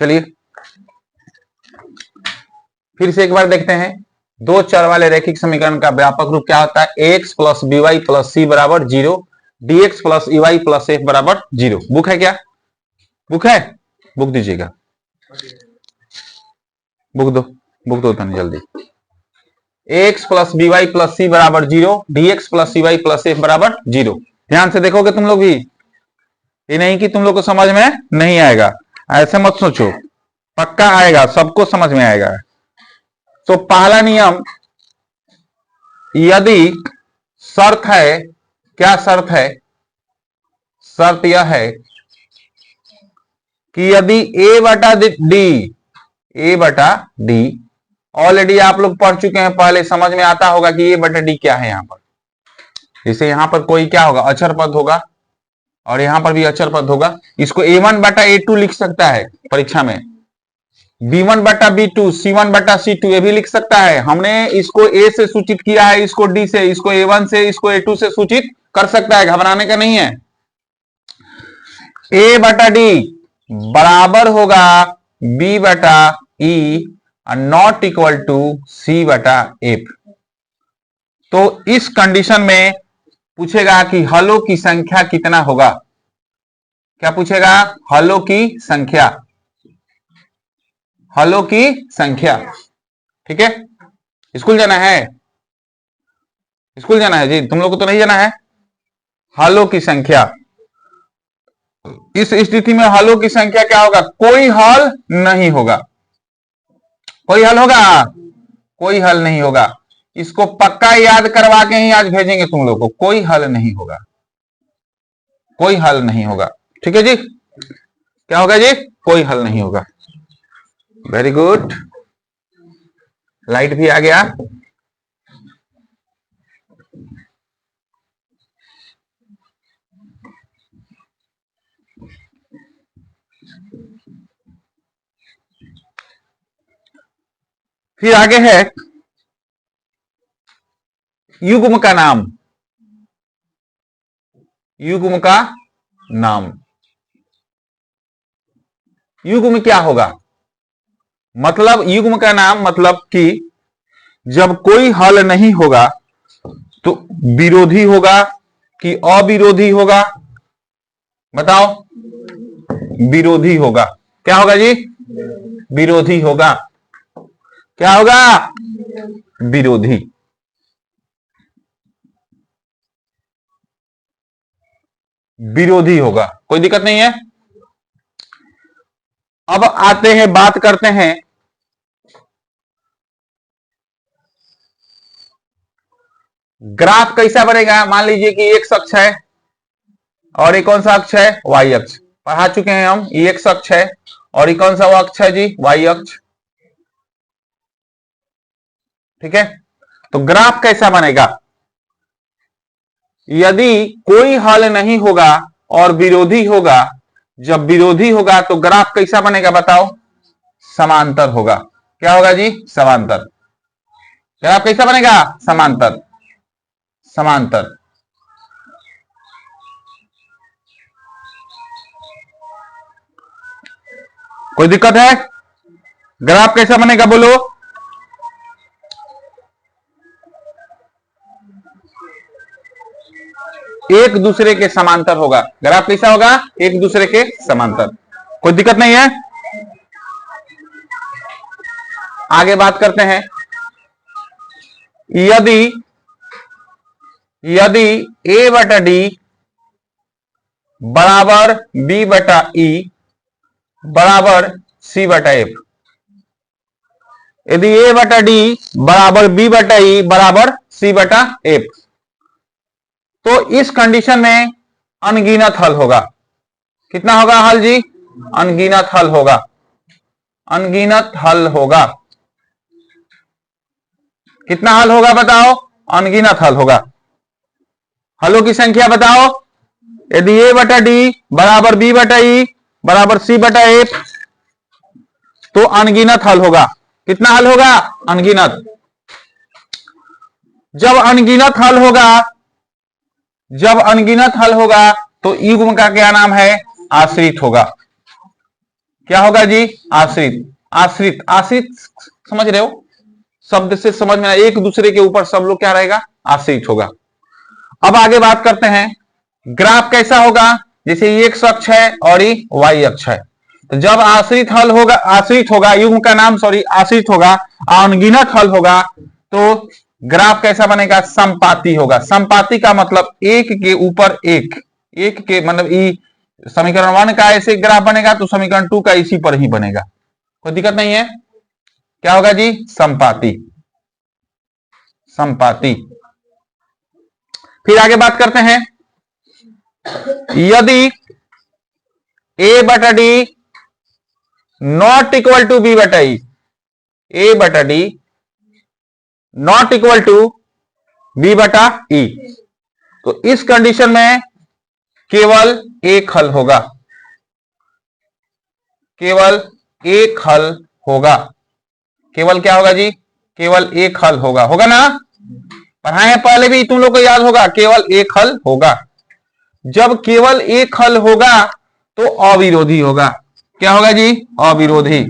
चलिए फिर से एक बार देखते हैं। दो चर वाले रैखिक समीकरण का व्यापक रूप क्या होता है? X plus b y plus c बराबर 0, dx plus e y plus f बराबर 0। बुक है क्या? बुक है? बुक दीजिएगा, बुक दो तनी जल्दी। X plus b y plus c बराबर 0, dx plus e y plus f बराबर 0। ध्यान से देखोगे तुम लोग भी, ये नहीं कि तुम लोग को समझ में नहीं आएगा, ऐसे मत सोचो, पक्का आएगा, सबको समझ में आएगा। तो पहला नियम, यदि शर्त है, क्या शर्त है? शर्त यह है कि यदि ए बटा डी, ऑलरेडी आप लोग पढ़ चुके हैं, पहले समझ में आता होगा कि ए बटा डी क्या है। यहां पर जैसे यहां पर कोई क्या होगा? अचर पद होगा, और यहां पर भी अचर पद होगा। इसको a1 बटा a2 लिख सकता है परीक्षा में, b1 बटा b2, c1 बटा c2 ये भी लिख सकता है। हमने इसको a से सूचित किया है, इसको d से, इसको a1 से, इसको a2 से सूचित कर सकता है, घबराने का नहीं है। a बटा d बराबर होगा b बटा e not equal to c बटा f। तो इस कंडीशन में पूछेगा कि हलों की संख्या कितना होगा? क्या पूछेगा? हलों की संख्या, हलों की संख्या। ठीक है, स्कूल जाना है? स्कूल जाना है जी, तुम लोग को तो नहीं जाना है। हलों की संख्या, इस स्थिति में हलों की संख्या क्या होगा? कोई हल नहीं होगा। कोई हल होगा? कोई हल नहीं होगा। इसको पक्का याद करवा के ही आज भेजेंगे तुम लोग को। कोई हल नहीं होगा, कोई हल नहीं होगा। ठीक है जी, क्या होगा जी? कोई हल नहीं होगा। वेरी गुड, लाइट भी आ गया। फिर आगे है युग्म का नाम। युग्म का नाम, युग्म क्या होगा? मतलब युग्म का नाम मतलब कि जब कोई हल नहीं होगा तो विरोधी होगा कि अविरोधी होगा? बताओ, विरोधी होगा। क्या होगा जी? विरोधी होगा। क्या होगा? विरोधी। विरोधी होगा, कोई दिक्कत नहीं है। अब आते हैं, बात करते हैं ग्राफ कैसा बनेगा। मान लीजिए कि एक्स अक्ष है और ये कौन सा अक्ष है? वाई अक्ष। पढ़ा चुके हैं हम, ये एक्स अक्ष है और ये कौन सा वो अक्ष है जी? वाई अक्ष। ठीक है, तो ग्राफ कैसा बनेगा? यदि कोई हल नहीं होगा और विरोधी होगा, जब विरोधी होगा तो ग्राफ कैसा बनेगा बताओ? समांतर होगा। क्या होगा जी? समांतर। ग्राफ कैसा बनेगा? समांतर। समांतर। कोई दिक्कत है? ग्राफ कैसा बनेगा बोलो? एक दूसरे के समांतर होगा। ग्राफ कैसा होगा? एक दूसरे के समांतर। कोई दिक्कत नहीं है। आगे बात करते हैं, यदि a बटा डी बराबर b बटा ई बराबर c बटा एफ, यदि a बटा डी बराबर b बटा ई बराबर c बटा एफ, तो इस कंडीशन में अनगिनत हल होगा। कितना होगा हल जी? अनगिनत हल होगा। अनगिनत हल होगा। कितना हल होगा बताओ? अनगिनत हल होगा। हलों की संख्या बताओ। यदि a बटा डी बराबर b बटा ई बराबर c बटा एफ, तो अनगिनत हल होगा। कितना हल होगा? अनगिनत। जब अनगिनत हल होगा, जब अनगिनत हल होगा तो युग्म का क्या नाम है? आश्रित होगा। क्या होगा जी? आश्रित। आश्रित, आश्रित समझ रहे हो? शब्द से समझ में एक दूसरे के ऊपर सब लोग क्या रहेगा? आश्रित होगा। अब आगे बात करते हैं, ग्राफ कैसा होगा? जैसे ये एक्स अक्ष है और ये वाई अक्ष है, तो जब आश्रित हल होगा, आश्रित होगा, युग्म का नाम सॉरी आश्रित होगा, अनगिनत हल होगा, तो ग्राफ कैसा बनेगा? समपाती होगा। समपाती का मतलब एक के ऊपर एक, एक के मतलब ई समीकरण 1 का ऐसे ग्राफ बनेगा तो समीकरण 2 का इसी पर ही बनेगा, कोई दिक्कत नहीं है। क्या होगा जी? समपाती। समपाती। फिर आगे बात करते हैं, यदि ए बटा d not equal to b बटा ई, ए बटा d not equal to b बटा ई, तो इस कंडीशन में केवल एक हल होगा, केवल एक हल होगा। केवल क्या होगा जी? केवल एक हल होगा। होगा ना? पढ़ाए हैं पहले भी, तुम लोग को याद होगा, केवल एक हल होगा। जब केवल एक हल होगा तो अविरोधी होगा। क्या होगा जी? अविरोधी।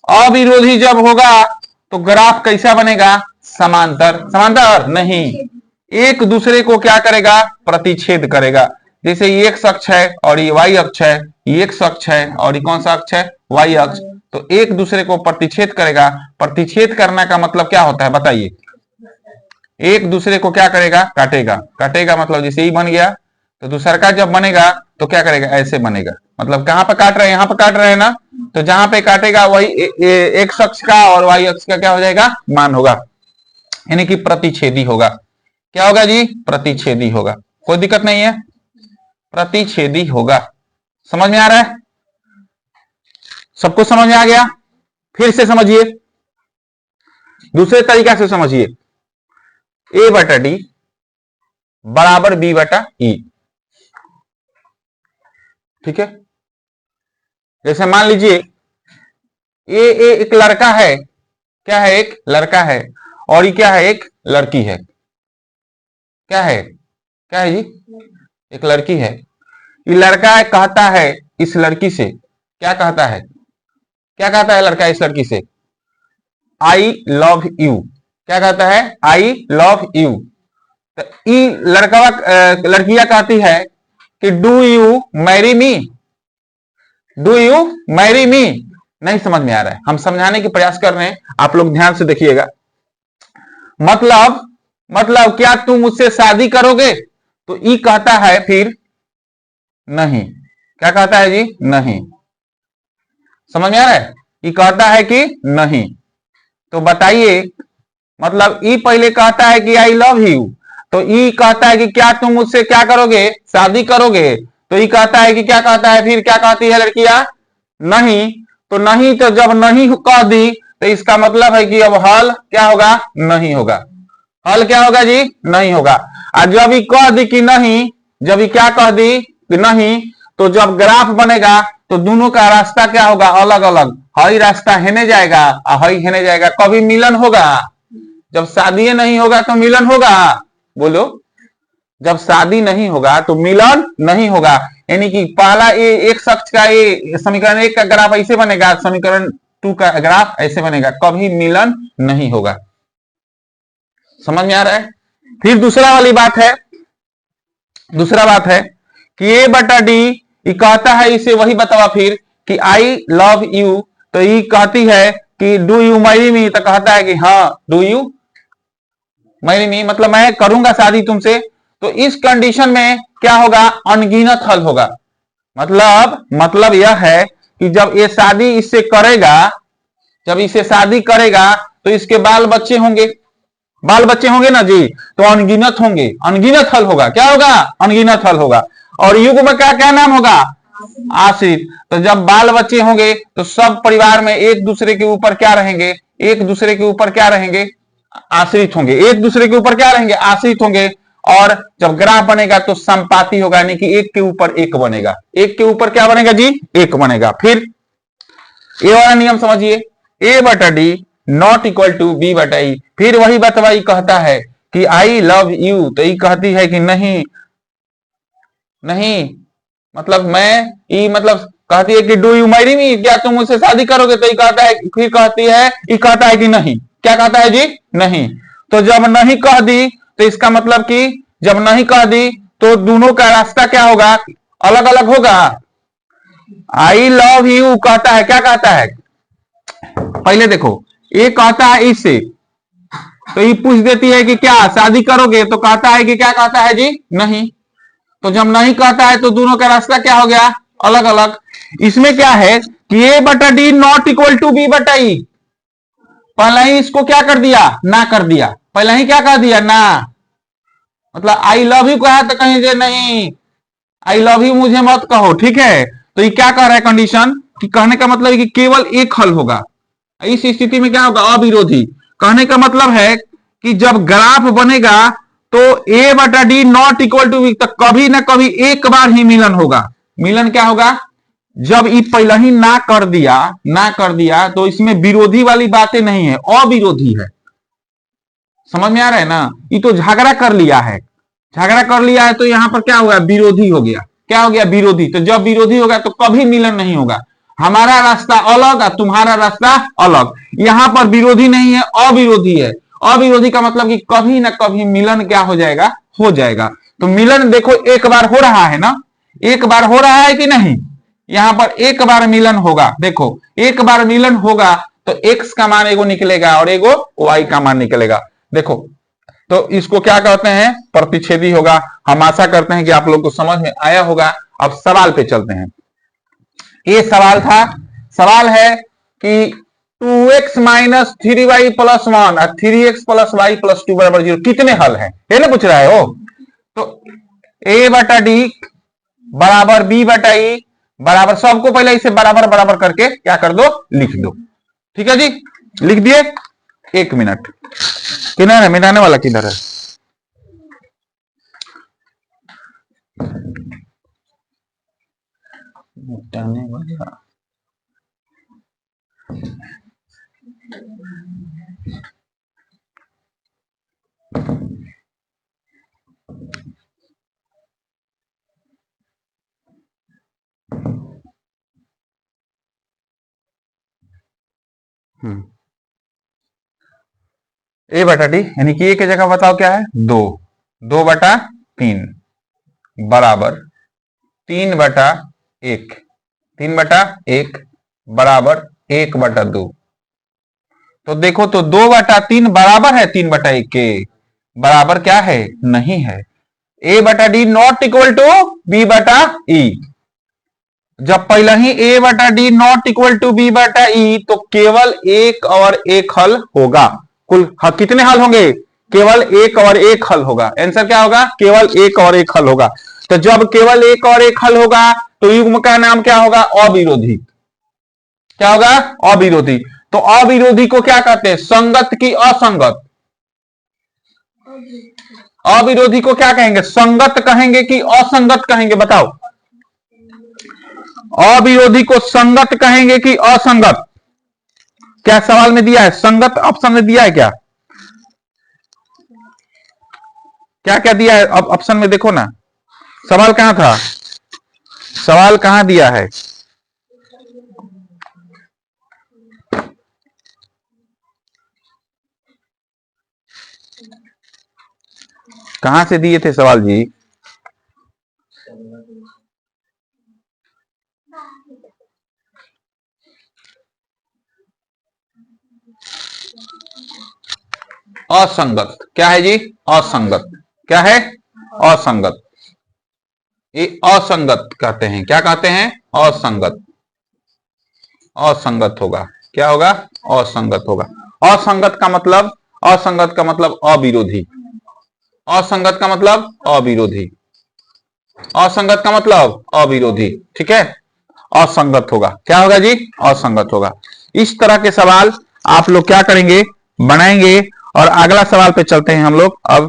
अविरोधी जब होगा तो ग्राफ कैसा बनेगा? समांतर। समांतर नहीं, एक दूसरे को क्या करेगा? प्रतिच्छेद करेगा। जैसे ये एक्स अक्ष है और ये वाई अक्ष है, ये एक्स अक्ष है और ये कौन सा अक्ष है? वाई अक्ष, तो एक दूसरे को प्रतिच्छेद करेगा। प्रतिच्छेद करने का मतलब क्या होता है बताइए? एक दूसरे को क्या करेगा? काटेगा। काटेगा मतलब जैसे ही बन गया तो दूसरा का जब बनेगा तो क्या करेगा? ऐसे बनेगा। मतलब कहां पर काट रहे हैं? यहां पर काट रहे हैं ना, तो जहां पे काटेगा वही एक्स अक्ष का और वाई अक्ष का क्या हो जाएगा? मान होगा, यानी कि प्रतिच्छेदी होगा। क्या होगा जी? प्रतिच्छेदी होगा। कोई दिक्कत नहीं है, प्रतिच्छेदी होगा। समझ में आ रहा है? सबको समझ में आ गया? फिर से समझिए, दूसरे तरीका से समझिए, ए बटा डी बराबर बी बटा ई। ठीक है, जैसे मान लीजिए ए एक लड़का है, क्या है? एक लड़का है, और ये क्या है? एक लड़की है। क्या है? क्या है जी? एक लड़की है। ये लड़का कहता है इस लड़की से, क्या कहता है? क्या कहता है लड़का इस लड़की से? I love you. क्या कहता है? I love you. तो ई लड़कियां कहती है कि do you marry me, do you marry me. नहीं समझ में आ रहा है, हम समझाने की प्रयास कर रहे हैं, आप लोग ध्यान से देखिएगा। मतलब क्या तुम मुझसे शादी करोगे? तो ई कहता है फिर नहीं। क्या कहता है जी? नहीं। समझ में आ रहा है? ई कहता है कि नहीं। तो बताइए, मतलब ई पहले कहता है कि आई लव यू, तो ई कहता है कि क्या तुम मुझसे क्या करोगे? शादी करोगे। तो ई कहता है कि क्या कहता है? फिर क्या कहती है लड़कियां? नहीं। तो नहीं, तो जब नहीं कह दी तो इसका मतलब है कि अब हल क्या होगा? नहीं होगा। हल क्या होगा जी? नहीं होगा। और जब ये कह दी कि नहीं, जब ये क्या कह दी कि नहीं, तो जब ग्राफ बनेगा तो दोनों का रास्ता क्या होगा? अलग अलग। हई रास्ता हेने जाएगा और हई हेने जाएगा, कभी मिलन होगा? जब शादी नहीं होगा तो मिलन होगा? बोलो, जब शादी नहीं होगा तो मिलन नहीं होगा। यानी कि पहला ये एक शख्स का ये समीकरण 1 का ग्राफ ऐसे बनेगा, समीकरण 2 का ग्राफ ऐसे बनेगा, कभी मिलन नहीं होगा। समझ में आ रहा है? फिर दूसरा वाली बात है, दूसरा बात है कि ए बटा डी, ये कहता है इसे वही बतावा फिर कि आई लव यू, तो ये कहती है कि डू यू मैरी मी, तो कहता है कि हाँ डू यू मैरी मी, मतलब मैं करूंगा शादी तुमसे। तो इस कंडीशन में क्या होगा? अनगिनत हल होगा। मतलब यह है कि जब ये शादी इससे करेगा, जब इसे शादी करेगा तो इसके बाल बच्चे होंगे, बाल बच्चे होंगे ना जी, तो अनगिनत होंगे, अनगिनत हल होगा। क्या होगा? अनगिनत हल होगा। और युग में क्या क्या नाम होगा? आश्रित। तो जब बाल बच्चे होंगे तो सब परिवार में एक दूसरे के ऊपर क्या रहेंगे? एक दूसरे के ऊपर क्या रहेंगे? आश्रित होंगे। एक दूसरे के ऊपर क्या रहेंगे? आश्रित होंगे। और जब ग्राफ बनेगा तो संपाती होगा, यानी कि एक के ऊपर एक बनेगा। एक के ऊपर क्या बनेगा जी? एक बनेगा। फिर ये वाला नियम समझिए, ए बटा d not equal to b बटा ई। फिर वही बतवाई कहता है कि आई लव यू, तो ई कहती है कि नहीं, नहीं मतलब मैं ई मतलब कहती है कि डू यू मैरी मी, क्या तुम मुझसे शादी करोगे? तो ये कहता है, फिर कहती है, ये कहता है कि नहीं। क्या कहता है जी? नहीं। तो जब नहीं कह दी तो इसका मतलब कि जब नहीं कह दी तो दोनों का रास्ता क्या होगा? अलग अलग होगा। आई लव यू कहता है, क्या कहता है? पहले देखो, ये कहता है इससे, तो ये पूछ देती है कि क्या शादी करोगे? तो कहता है कि क्या कहता है जी? नहीं। तो जब नहीं कहता है तो दोनों का रास्ता क्या हो गया? अलग अलग। इसमें क्या है कि ए बटा d not equal to b बटा ई। पहला ही इसको क्या कर दिया? ना कर दिया। पहला ही क्या कह दिया? ना। मतलब आई लव यू कहा तो कहीं जे नहीं, आई लव यू मुझे मत कहो, ठीक है। तो ये क्या कह रहा है कंडीशन कि कहने का मतलब है कि केवल एक हल होगा। इस स्थिति में क्या होगा? अविरोधी। कहने का मतलब है कि जब ग्राफ बनेगा तो ए बटा d not equal to b, तो कभी ना कभी एक बार ही मिलन होगा। मिलन क्या होगा? जब ये पहले ही ना कर दिया तो इसमें विरोधी वाली बातें नहीं है, अविरोधी है। समझ में आ रहा है ना? ये तो झगड़ा कर लिया है, झगड़ा कर लिया है तो यहां पर क्या होगा? विरोधी हो गया। क्या हो गया? विरोधी। तो जब विरोधी होगा तो कभी मिलन नहीं होगा। हमारा रास्ता अलग और तुम्हारा रास्ता अलग। यहां पर विरोधी नहीं है, अविरोधी है। अविरोधी का मतलब कि कभी ना कभी मिलन क्या हो जाएगा? हो जाएगा। तो मिलन देखो एक बार हो रहा है ना, एक बार हो रहा है कि नहीं? यहां पर एक बार मिलन होगा। देखो एक बार मिलन होगा तो x का मान एगो निकलेगा और एगो y का मान निकलेगा। देखो तो इसको क्या कहते हैं? प्रतिच्छेदी होगा। हम आशा करते हैं कि आप लोग को समझ में आया होगा। अब सवाल पे चलते हैं। ये सवाल था, सवाल है कि 2x माइनस 3y प्लस 1 और 3x प्लस वाई प्लस 2 बराबर 0 कितने हल है? ये ना पूछ रहा है वो। तो a बटा डी बराबर b बटा ई बराबर, सबको पहले इसे बराबर बराबर करके क्या कर दो? लिख दो। ठीक है जी, लिख दिए। एक मिनट, किधर है मिटाने वाला? किधर है? मिटाने वाला ए बटा डी, यानी कि ए की जगह बताओ क्या है? 2। 2 बटा 3 बराबर 3 बटा 1। 3 बटा 1 बराबर 1 बटा 2। तो देखो तो 2 बटा 3 बराबर है 3 बटा 1 के? बराबर क्या है? नहीं है। ए बटा d not equal to b बटा ई। जब पहले ही ए बटा d not equal to b बटा ई तो केवल एक और एक हल होगा। कुल कितने हल होंगे? केवल एक और एक हल होगा। आंसर क्या होगा? केवल एक और एक हल होगा। तो जब केवल एक और एक हल होगा तो युग्म का नाम क्या होगा? अविरोधी। क्या होगा? अविरोधी। तो अविरोधी को क्या कहते हैं? संगत की असंगत? अविरोधी को क्या कहेंगे? संगत कहेंगे कि असंगत कहेंगे? बताओ। अविरोधी को संगत कहेंगे कि असंगत? क्या सवाल में दिया है? संगत ऑप्शन में दिया है क्या? क्या क्या दिया है? अब ऑप्शन में देखो ना, सवाल कहां था? सवाल कहां दिया है? कहां से दिए थे सवाल जी? असंगत। क्या है जी? असंगत। क्या है? असंगत। ये असंगत कहते हैं। क्या कहते हैं? असंगत। असंगत होगा। क्या होगा? असंगत होगा। असंगत का मतलब, असंगत का मतलब अविरोधी। असंगत का मतलब अविरोधी। असंगत का मतलब अविरोधी। ठीक है, असंगत होगा। क्या होगा जी? असंगत होगा। इस तरह के सवाल आप लोग क्या करेंगे? बनाएंगे। और अगला सवाल पे चलते हैं हम लोग। अब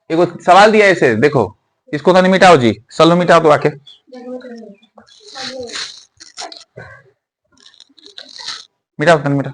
एक सवाल दिया इसे, देखो इसको तो नहीं मिटाओ जी, सलो मिटाओ तो आके मिटाओ, मिटाओ।